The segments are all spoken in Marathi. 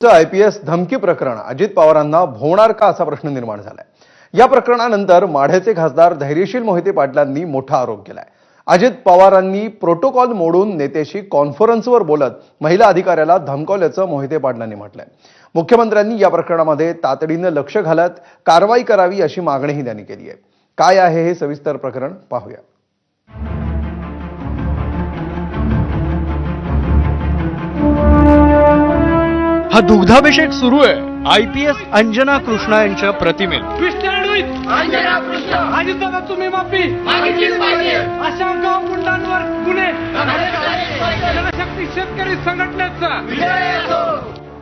IPS धमकी प्रकरण अजित पवारांना भोवणार का असा प्रश्न निर्माण झालाय। या प्रकरणानंतर माढ्याचे खासदार धैर्यशील मोहिते पाटलांनी मोठा आरोप केलाय। अजित पवारांनी प्रोटोकॉल मोडून नेत्याशी कॉन्फरन्सवर बोलत महिला अधिकाऱ्याला धमकावल्याचं मोहिते पाटलांनी म्हटलंय। मुख्यमंत्र्यांनी या प्रकरणामध्ये तातडीने लक्ष घालत कारवाई करावी अशी मागणीही त्यांनी केली आहे। काय आहे हे सविस्तर प्रकरण पाहूया। हा दुग्धाभिषेक सुरू आहे IPS अंजना कृष्णा यांच्या प्रतिमेत। अंजना कृष्णा अजितदादा तुम्ही माफी मागितलीच पाहिजे अशा गाव गुंडांवर गुन्हे जनशक्ती शेतकरी संघटनेचा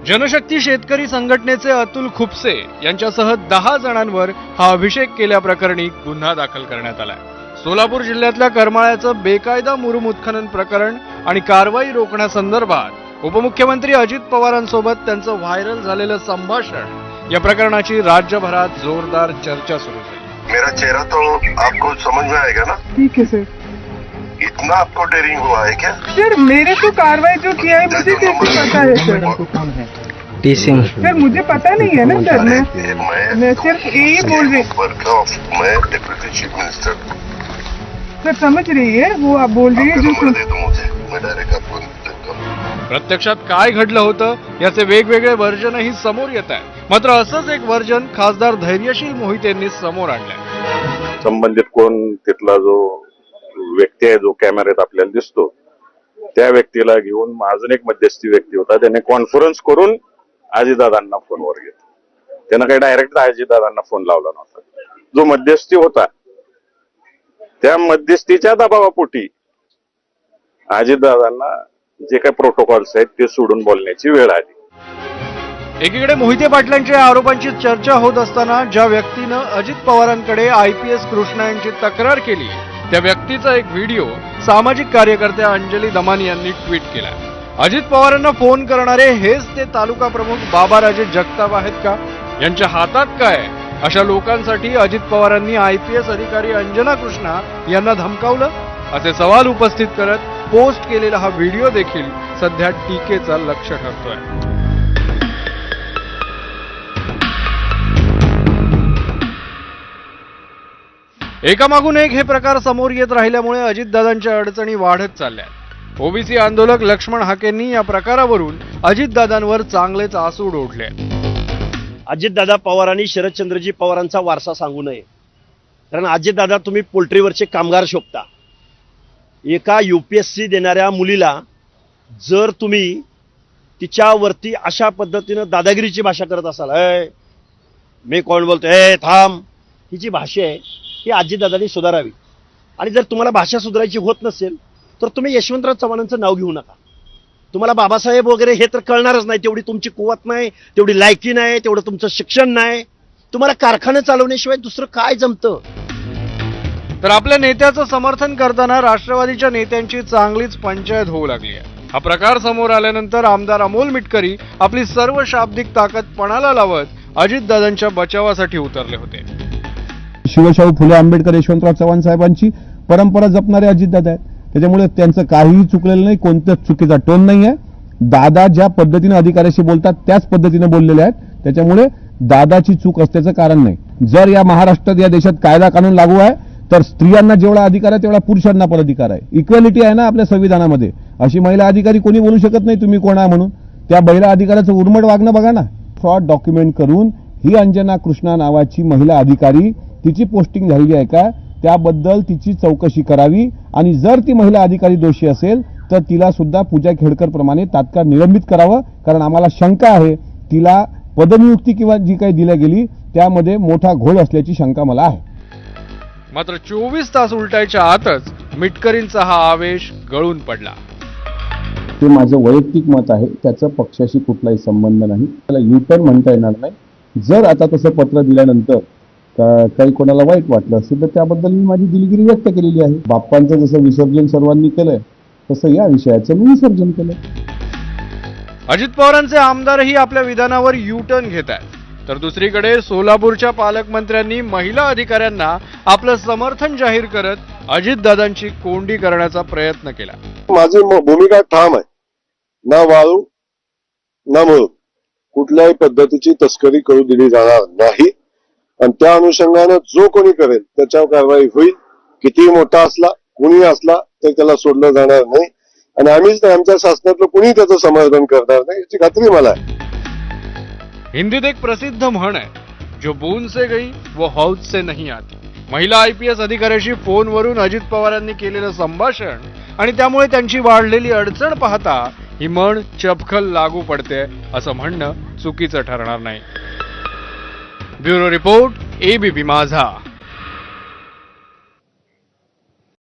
जनशक्ती शेतकरी संघटनेचे अतुल खुपसे यांच्यासह 10 जणांवर हा अभिषेक केल्याप्रकरणी गुन्हा दाखल करण्यात आलाय। सोलापूर जिल्ह्यातल्या करमाळ्याचं बेकायदा मुरुम उत्खनन प्रकरण आणि कारवाई रोखण्यासंदर्भात उपमुख्यमंत्री अजित पवारांसोबत त्यांचं व्हायरल झालेलं संभाषण या प्रकरणाची राज्यभरात जोरदार चर्चा सुरू झाली। मेरा चेहरा तो आपको समझ में आएगा ना? ठीक है सर। इतना आपको डेयरिंग हुआ है क्या? सर मेरे तो कार्रवाई जो किया है मुझे कैसे पता है सर? सर मुझे पता नहीं है ना सर। मैं सिर्फ यही बोल रही मैं डिप्टी चीफ मिनिस्टर सर, समझ रही है वो आप बोल रही है जो दे दो मुझे, मैं डायरेक्ट आपको देता हूं। प्रत्यक्षात काय घडलं होतं याचे वेगवेगळे वर्जनही समोर येत आहे। मात्र असंच एक वर्जन खासदार धैर्यशील मोहितेंनी समोर आणलंय। संबंधित कोण तिथला जो व्यक्ती आहे जो कॅमेऱ्यात आपल्याला दिसतो त्या व्यक्तीला घेऊन अजून एक मध्यस्थी व्यक्ती होता, त्याने कॉन्फरन्स करून अजितदादांना फोनवर घेतलं। त्यानं काही डायरेक्ट अजितदादांना फोन लावला नव्हता। जो मध्यस्थी होता त्या मध्यस्थीच्या दबावापोटी अजितदादांना जे काही प्रोटोकॉल्स आहेत ते सोडून बोलण्याची वेळ आली। एकीकडे मोहिते पाटलांच्या आरोपांची चर्चा होत असताना ज्या व्यक्तीनं अजित पवारांकडे IPS कृष्णा यांची तक्रार केली त्या व्यक्तीचा एक व्हिडिओ सामाजिक कार्यकर्त्या अंजली दमानी यांनी ट्विट केला। अजित पवारांना फोन करणारे हेच ते तालुका प्रमुख बाबाराजे जगताप आहेत का? यांच्या हातात काय? अशा लोकांसाठी अजित पवारांनी IPS अधिकारी अंजना कृष्णा यांना धमकावलं असे सवाल उपस्थित करत पोस्ट केलेला हा व्हिडिओ देखील सध्या टीकेचा लक्ष्य ठरतोय। एकामागून एक हे प्रकार समोर येत राहिल्यामुळे अजितदादांच्या अडचणी वाढत चालल्या। ओबीसी आंदोलक लक्ष्मण हाकेंनी या प्रकारावरून अजितदादांवर चांगलेच आसूड ओढले। अजितदादा पवारांनी शरदचंद्रजी पवारांचा वारसा सांगू नये, कारण अजितदादा तुम्ही पोल्ट्रीवरचे कामगार शोभता। एका UPSC देणाऱ्या मुलीला जर तुम्ही तिच्यावरती अशा पद्धतीनं दादागिरीची भाषा करत असाल, मी कोण बोलतोय, थांब, ही जी भाषा आहे ही अजितदादांनी सुधारावी। आणि जर तुम्हाला भाषा सुधारायची होत नसेल तर तुम्ही यशवंतराव चव्हाणांचं नाव घेऊ नका। तुम्हाला बाबासाहेब वगैरे हे तर कळणारच नाही, तेवढी तुमची कुवत नाही, तेवढी लायकी नाही, तेवढं तुमचं शिक्षण नाही। तुम्हाला कारखाने चालवण्याशिवाय दुसरं काय जमतं? तर आपल्या नेत्याचं समर्थन करताना राष्ट्रवादीच्या नेत्यांची चांगलीच पंचायत होऊ लागली आहे। हा प्रकार समोर आल्यानंतर आमदार अमोल मिटकरी आपली सर्व शाब्दिक ताकद पणाला लावत अजितदादांच्या बचावासाठी उतरले होते। शिवशाहू फुले आंबेडकर यशवंतराव चव्हाण साहेबांची परंपरा जपणारे अजितदादा आहेत, त्याच्यामुळे त्यांचं काहीही चुकलेलं नाही, कोणत्याच चुकीचा टोन नाही आहे। दादा ज्या पद्धतीने अधिकाऱ्याशी बोलतात त्याच पद्धतीने बोललेले आहेत, त्याच्यामुळे दादाची चूक असल्याचं कारण नाही। जर या महाराष्ट्रात या देशात कायदा कानून लागू आहे तर स्त्रियांना जेवढा अधिकार आहे तेवढा पुरुषांना पण अधिकार आहे। इक्वॅलिटी आहे ना आपल्या संविधानामध्ये, अशी महिला अधिकारी कोणी बोलू शकत नाही तुम्ही कोण आहे म्हणून। त्या महिला अधिकाऱ्याचं उर्मट वागणं बघा ना। फ्रॉड डॉक्युमेंट करून ही अंजना कृष्णा नावाची महिला अधिकारी तिची पोस्टिंग झालेली आहे का त्याबद्दल तिची चौकशी करावी, आणि जर ती महिला अधिकारी दोषी असेल तर तिला सुद्धा पूजा खेडकर प्रमाणे तात्काळ निलंबित करावं, कारण आम्हाला शंका आहे तिला पदनियुक्ती किंवा जी काही दिल्या गेली त्यामध्ये मोठा घोळ असल्याची शंका मला आहे। मात्र 24 तास उलटायच्या आतच मिटकरींचा हा आवेश गळून पडला। ते माझं वैयक्तिक मत आहे, त्याचा पक्षाशी कुठलाही संबंध नाही, त्याला युटर्न म्हणता येणार नाही। जर आता तसं पत्र दिल्यानंतर काही कोणाला वाईट वाटलं असेल तर त्याबद्दल मी माझी दिलगिरी व्यक्त केलेली आहे। बाप्पांचं जसं विसर्जन सर्वांनी केलंय तसं या विषयाचं मी विसर्जन केलं। अजित पवारांचे आमदारही आपल्या विधानावर U-टर्न घेत आहेत, तर दुसरीकडे सोलापूरच्या पालकमंत्र्यांनी महिला अधिकाऱ्यांना आपलं समर्थन जाहीर करत अजितदादांची कोंडी करण्याचा प्रयत्न केला। माझी भूमिका ठाम आहे, ना वाळू ना मूळ, कुठल्याही पद्धतीची तस्करी करू दिली जाणार नाही आणि त्या अनुषंगानं जो कोणी करेल त्याच्यावर कारवाई होईल. कितीही मोठा असला कुणी असला तर त्याला सोडलं जाणार नाही आणि आम्हीच नाही, आमच्या शासनातलं कुणी त्याचं समर्थन करणार नाही याची खात्री मला आहे. हिंदीत एक प्रसिद्ध म्हण आहे, जो बूंद से गई वो हौद से नहीं आती. महिला IPS अधिकाऱ्याशी फोनवरून अजित पवारांनी केलेलं संभाषण आणि त्यामुळे त्यांची वाढलेली अडचण पाहता ही म्हण चपखल लागू पडते असं म्हणणं चुकीचं ठरणार नाही. ब्युरो रिपोर्ट, ABP माझा.